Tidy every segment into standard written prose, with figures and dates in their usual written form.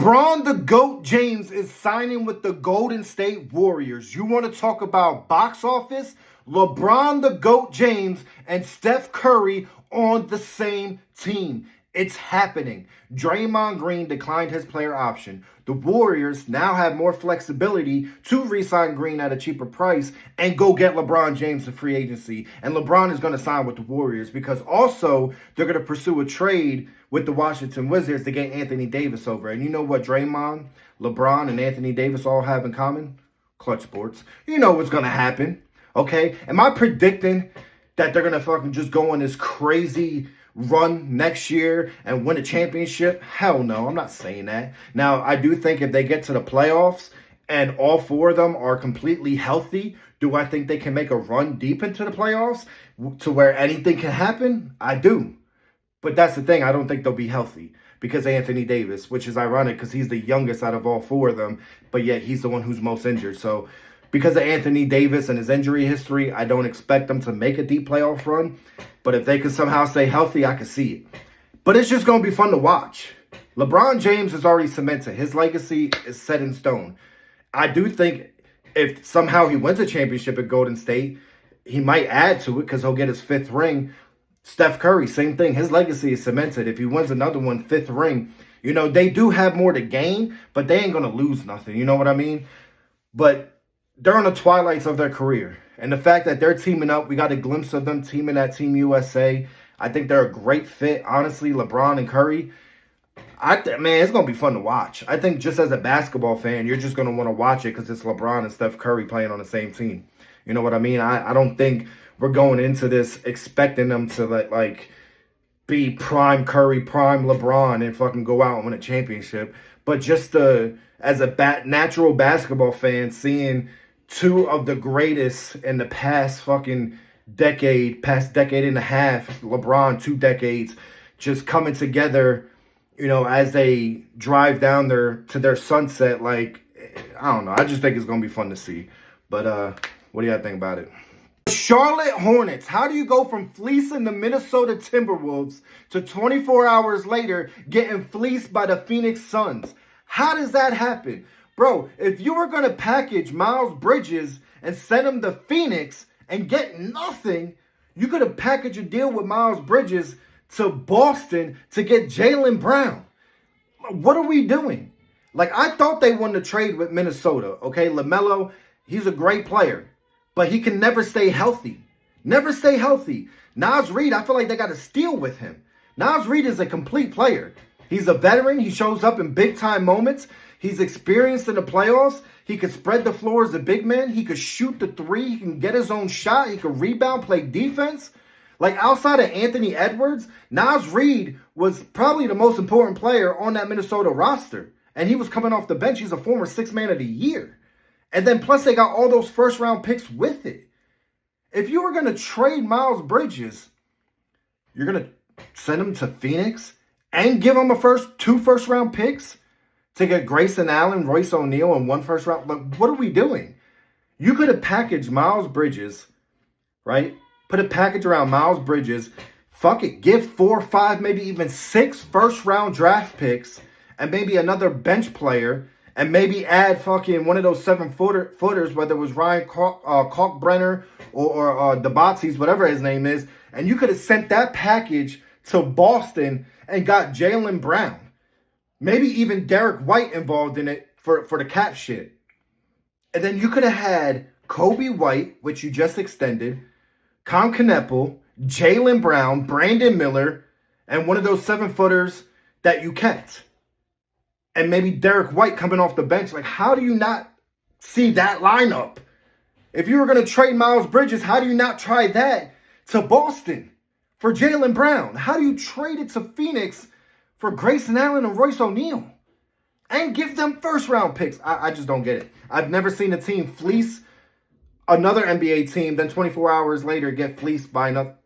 LeBron the GOAT James is signing with the Golden State Warriors. You want to talk about box office? LeBron the GOAT James and Steph Curry on the same team. It's happening. Draymond Green declined his player option. The Warriors now have more flexibility to re-sign Green at a cheaper price and go get LeBron James in free agency. And LeBron is going to sign with the Warriors because also they're going to pursue a trade with the Washington Wizards to get Anthony Davis over. And you know what Draymond, LeBron, and Anthony Davis all have in common? Clutch sports. You know what's going to happen, okay? Am I predicting that they're going to fucking just go on this crazy run next year and win a championship? Hell no, I'm not saying that. Now, I do think if they get to the playoffs and all four of them are completely healthy, do I think they can make a run deep into the playoffs to where anything can happen? I do. But that's the thing, I don't think they'll be healthy because of Anthony Davis, which is ironic because he's the youngest out of all four of them, but yet he's the one who's most injured. So because of Anthony Davis and his injury history, I don't expect them to make a deep playoff run. But if they can somehow stay healthy, I can see it. But it's just going to be fun to watch. LeBron James is already cemented. His legacy is set in stone. I do think if somehow he wins a championship at Golden State, he might add to it because he'll get his fifth ring. Steph Curry, same thing. His legacy is cemented. If he wins another one, fifth ring, you know, they do have more to gain, but they ain't going to lose nothing. You know what I mean? But they're on the twilights of their career. And the fact that they're teaming up, we got a glimpse of them teaming at Team USA. I think they're a great fit, honestly, LeBron and Curry. Man, it's going to be fun to watch. I think just as a basketball fan, you're just going to want to watch it because it's LeBron and Steph Curry playing on the same team. You know what I mean? I don't think we're going into this expecting them to like be prime Curry, prime LeBron, and fucking go out and win a championship. But just as a natural basketball fan, seeing two of the greatest in the past fucking decade, past decade and a half, LeBron, 2 decades, just coming together, you know, as they drive down to their sunset. Like, I don't know. I just think it's going to be fun to see. But what do y'all think about it? Charlotte Hornets. How do you go from fleecing the Minnesota Timberwolves to 24 hours later getting fleeced by the Phoenix Suns? How does that happen? Bro, if you were going to package Miles Bridges and send him to Phoenix and get nothing, you could have packaged a deal with Miles Bridges to Boston to get Jaylen Brown. What are we doing? Like, I thought they won the trade with Minnesota, okay? LaMelo, he's a great player, but he can never stay healthy. Never stay healthy. Naz Reid, I feel like they got to steal with him. Naz Reid is a complete player. He's a veteran. He shows up in big-time moments. He's experienced in the playoffs. He could spread the floor as a big man. He could shoot the three. He can get his own shot. He could rebound, play defense. Like, outside of Anthony Edwards, Naz Reid was probably the most important player on that Minnesota roster. And he was coming off the bench. He's a former 6th man of the year. And then plus they got all those first-round picks with it. If you were going to trade Miles Bridges, you're going to send him to Phoenix and give him 2 first-round picks to get Grayson Allen, Royce O'Neal, and 1 first round. Like, what are we doing? You could have packaged Miles Bridges, right? Put a package around Miles Bridges. Fuck it. Give 4, 5, maybe even 6 first-round draft picks and maybe another bench player and maybe add fucking one of those 7-footers, whether it was Ryan Kalkbrenner or DeBatzis, whatever his name is, and you could have sent that package to Boston and got Jaylen Brown. Maybe even Derek White involved in it for the cap shit. And then you could have had Kobe White, which you just extended, Con Kneppel, Jaylen Brown, Brandon Miller, and one of those 7-footers that you kept. And maybe Derek White coming off the bench. Like, how do you not see that lineup? If you were going to trade Miles Bridges, how do you not try that to Boston for Jaylen Brown? How do you trade it to Phoenix for Grayson Allen and Royce O'Neal and give them first-round picks? I just don't get it. I've never seen a team fleece another NBA team, then 24 hours later get fleeced by another.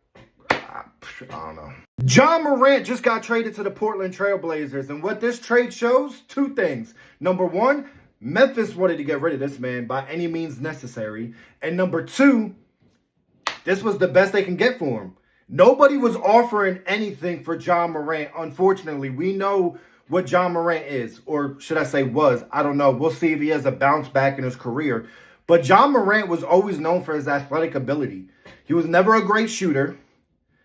I don't know. John Morant just got traded to the Portland Trail Blazers, and what this trade shows, 2 things. Number 1, Memphis wanted to get rid of this man by any means necessary. And number 2, this was the best they can get for him. Nobody was offering anything for John Morant, unfortunately. We know what John Morant is, or should I say was. I don't know. We'll see if he has a bounce back in his career. But John Morant was always known for his athletic ability. He was never a great shooter.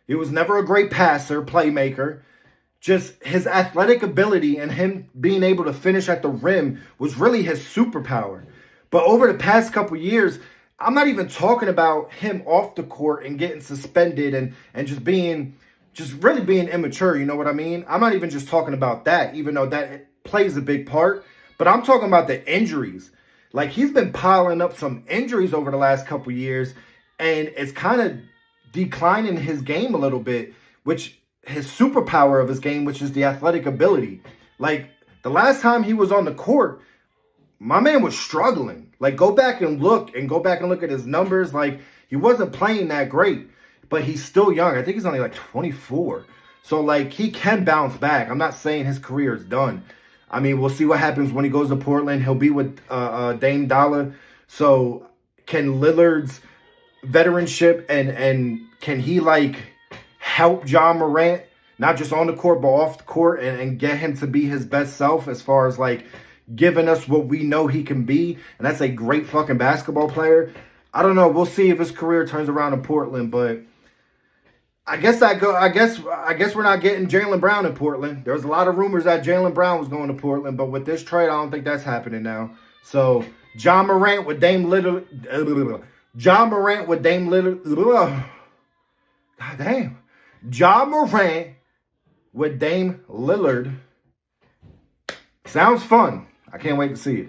He was never a great passer, playmaker. Just his athletic ability and him being able to finish at the rim was really his superpower. But over the past couple years, I'm not even talking about him off the court and getting suspended and just really being immature, you know what I mean? I'm not even just talking about that, even though that plays a big part. But I'm talking about the injuries. Like, he's been piling up some injuries over the last couple years, and it's kind of declining his game a little bit, which his superpower of his game, which is the athletic ability. Like, the last time he was on the court, my man was struggling. Like, go back and look at his numbers. Like, he wasn't playing that great, but he's still young. I think he's only like 24. So, like, he can bounce back. I'm not saying his career is done. I mean, we'll see what happens when he goes to Portland. He'll be with Dame Dollar. So, can Lillard's veteranship and can he, like, help John Morant, not just on the court, but off the court, and get him to be his best self as far as, like, giving us what we know he can be? And that's a great fucking basketball player. I don't know. We'll see if his career turns around in Portland, but I guess we're not getting Jaylen Brown in Portland. There was a lot of rumors that Jaylen Brown was going to Portland, but with this trade, I don't think that's happening now. So, John Morant with Dame Lillard. John Morant with Dame Lillard. God damn. John Morant with Dame Lillard. Sounds fun. I can't wait to see it.